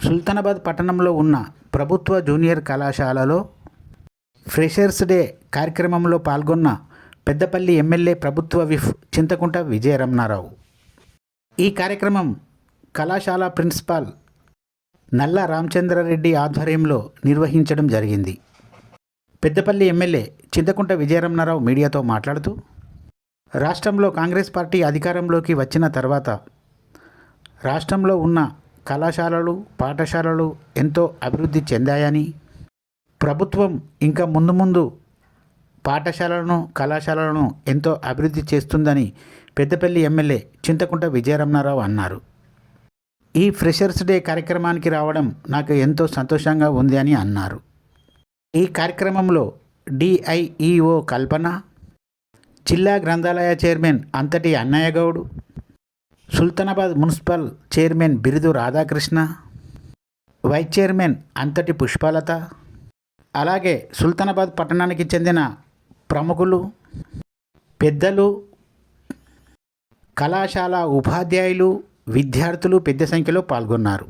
సుల్తానాబాద్ పట్టణంలో ఉన్న ప్రభుత్వ జూనియర్ కళాశాలలో ఫ్రెషర్స్ డే కార్యక్రమంలో పాల్గొన్న పెద్దపల్లి ఎమ్మెల్యే ప్రభుత్వ విప్ చింతకుంట విజయరమణారావు. ఈ కార్యక్రమం కళాశాల ప్రిన్సిపాల్ నల్ల రామచంద్రారెడ్డి ఆధ్వర్యంలో నిర్వహించడం జరిగింది. పెద్దపల్లి ఎమ్మెల్యే చింతకుంట విజయరమణారావు మీడియాతో మాట్లాడుతూ, రాష్ట్రంలో కాంగ్రెస్ పార్టీ అధికారంలోకి వచ్చిన తర్వాత రాష్ట్రంలో ఉన్న కళాశాలలు, పాఠశాలలు ఎంతో అభివృద్ధి చెందాయని, ప్రభుత్వం ఇంకా ముందు ముందు పాఠశాలలను, కళాశాలలను ఎంతో అభివృద్ధి చేస్తుందని పెద్దపల్లి ఎమ్మెల్యే చింతకుంట విజయరమణారావు అన్నారు. ఈ ఫ్రెషర్స్ డే కార్యక్రమానికి రావడం నాకు ఎంతో సంతోషంగా ఉంది అని అన్నారు. ఈ కార్యక్రమంలో డిఐఈఓ కల్పన, జిల్లా గ్రంథాలయ చైర్మన్ అంతటి అన్నయ్య గౌడ్, సుల్తానాబాద్ మున్సిపల్ చైర్మన్ బిరుదు రాధాకృష్ణ, వైస్ చైర్మన్ అంతటి పుష్పలత, అలాగే సుల్తానాబాద్ పట్టణానికి చెందిన ప్రముఖులు, పెద్దలు, కళాశాల ఉపాధ్యాయులు, విద్యార్థులు పెద్ద సంఖ్యలో పాల్గొన్నారు.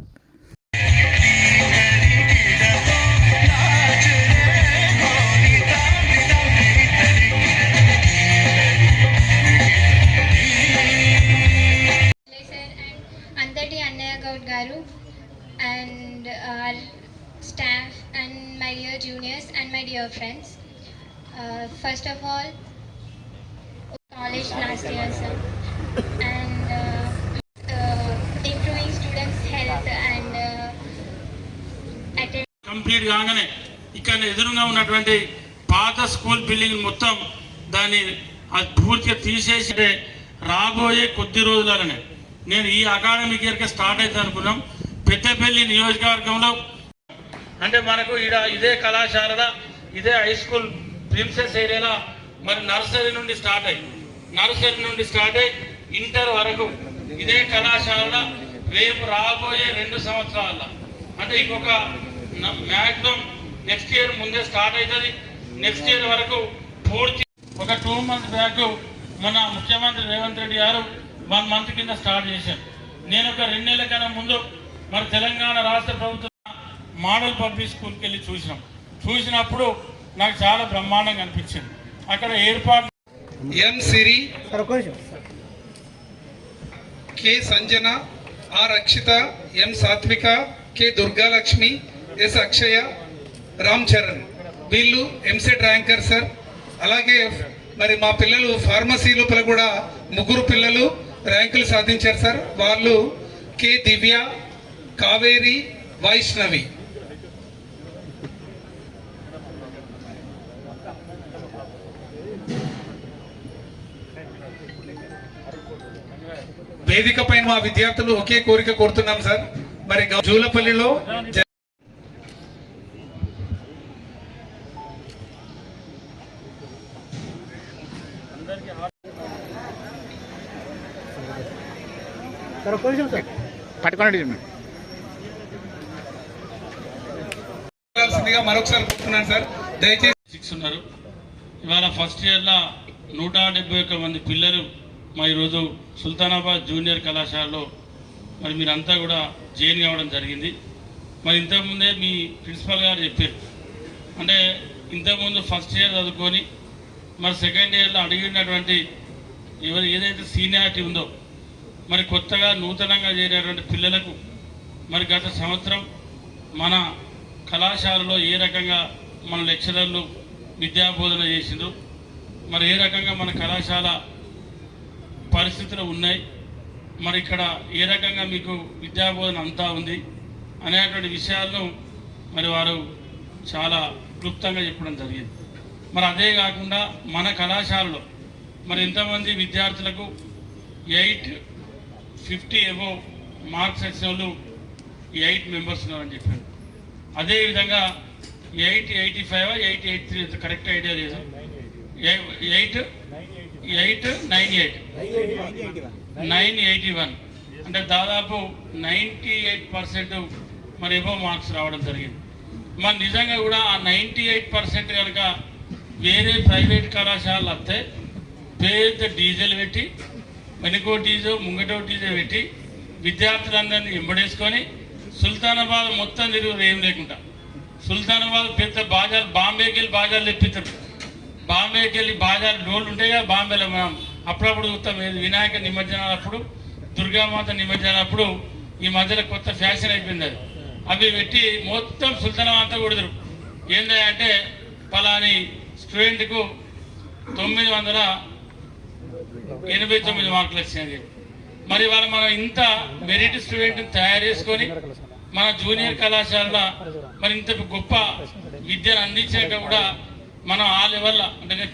అంతటి అన్నయ్య గౌడ్ గారు and our staff and my dear juniors and my dear friends, first of all, college last year sir, and improving students health and complete కాగానే ఇక్కడ ఎదురుగా ఉన్నటువంటి పాత స్కూల్ బిల్డింగ్ మొత్తం దాన్ని పూర్తిగా తీసేసి రాబోయే కొద్ది రోజులనే నేను ఈ అకాడమిక్ ఇయర్కి స్టార్ట్ అవుతుంది అనుకున్నాం. పెద్దపల్లి నియోజకవర్గంలో అంటే మనకు ఇదే కళాశాల, ఇదే హై స్కూల్ ప్రిన్సెస్ ఏరియాలో మరి నర్సరీ నుండి స్టార్ట్ అయ్యి ఇంటర్ వరకు ఇదే కళాశాల రేపు రాబోయే 2 సంవత్సరాల అంటే ఇంకొక మ్యాక్సిమం నెక్స్ట్ ఇయర్ ముందే స్టార్ట్ అవుతుంది. నెక్స్ట్ ఇయర్ వరకు పూర్తి ఒక 2 months బ్యాక్ మన ముఖ్యమంత్రి రేవంత్ రెడ్డి గారు 1 month కింద స్టార్ట్ చేశాను. నేను ఒక 2 నెలల కన్నా ముందు మరి తెలంగాణ రాష్ట్ర ప్రభుత్వం మోడల్ పబ్లిక్ స్కూల్కి వెళ్ళి చూసినప్పుడు నాకు చాలా బ్రహ్మాండంగా అనిపించింది. అక్కడ ఏర్పాటు ఎం సిరి, కె సంజన, ఆర్ అక్షిత, ఎం సాత్విక, కె దుర్గాలక్ష్మి, ఎస్ అక్షయ, రామ్ చరణ్ వీళ్ళు ఎంసెట్ ర్యాంకర్ సార్. అలాగే మరి మా పిల్లలు ఫార్మసీ లోపల కూడా 3 పిల్లలు ర్యాంకులు సాధించారు సార్. వాళ్ళు కె దివ్య, కావేరి, వైష్ణవి. వేదిక పైన మా విద్యార్థులు ఒకే కోరిక కోరుతున్నాం సార్. మరి జూలపల్లిలో మరొకసారి కోరుతున్నాను సార్. దయచేసి 6 ఉన్నారు. ఇవాళ ఫస్ట్ ఇయర్లో 171 మంది పిల్లలు మా ఈరోజు సుల్తానాబాద్ జూనియర్ కళాశాలలో మరి మీరంతా కూడా జాయిన్ కావడం జరిగింది. మరి ఇంతకుముందే మీ ప్రిన్సిపల్ గారు చెప్పారు, అంటే ఇంతకుముందు ఫస్ట్ ఇయర్ చదువుకొని మరి సెకండ్ ఇయర్లో అడిగినటువంటి ఏదైతే సీనియారిటీ ఉందో మరి కొత్తగా నూతనంగా చేరినటువంటి పిల్లలకు మరి గత సంవత్సరం మన కళాశాలలో ఏ రకంగా మన లెక్చరర్లు విద్యాబోధన చేసిండ్రు, మరి ఏ రకంగా మన కళాశాల పరిస్థితులు ఉన్నాయి, మరి ఇక్కడ ఏ రకంగా మీకు విద్యాబోధన అంతా ఉంది అనేటువంటి విషయాలను మరి వారు చాలా క్లుప్తంగా చెప్పడం జరిగింది. మరి అదే కాకుండా మన కళాశాలలో మరి ఎంతమంది విద్యార్థులకు 850 అబోవ్ మార్క్స్ వచ్చిన వాళ్ళు 8 మెంబర్స్ ఉన్నారని చెప్పారు. అదేవిధంగా 885 883 కరెక్ట్ ఐడియా లేదు, 981 అంటే దాదాపు 98% మరి అబోవ్ మార్క్స్ రావడం జరిగింది. మరి నిజంగా కూడా ఆ 98% కనుక వేరే ప్రైవేట్ కళాశాలలు వస్తే పెద్ద డీజిల్ పెట్టి వెనుకో డీజో ముంగటో డీజో పెట్టి విద్యార్థులందరినీ ఎంబడేసుకొని సుల్తానాబాద్ మొత్తం తిరుగురు ఏం లేకుండా. సుల్తానాబాద్ పెద్ద బాజాలు, బాంబేకి వెళ్ళి బాజాలు తెప్పిస్తారు. బాంబేకి వెళ్ళి బాజాలు డోళ్ళు ఉంటాయి కదా బాంబేలో, మనం అప్పుడప్పుడు చూస్తాం. వినాయక నిమజ్జనాలు అప్పుడు, దుర్గామాత నిమజ్జనాలు అప్పుడు. ఈ మధ్యలో కొత్త ఫ్యాషన్ అయిపోయింది అది. అవి పెట్టి మొత్తం సుల్తానాబాద్ అంతా కొడతారు. ఏంటంటే పలాని స్టూడెంట్కు 989 మార్కులు వచ్చినాయి. మరి వాళ్ళు మనం ఇంత మెరిట్ స్టూడెంట్ని తయారు చేసుకొని మన జూనియర్ కళాశాలలో మరి ఇంత గొప్ప విద్యను అందించాక కూడా మనం ఆ లెవెల్లో అంటే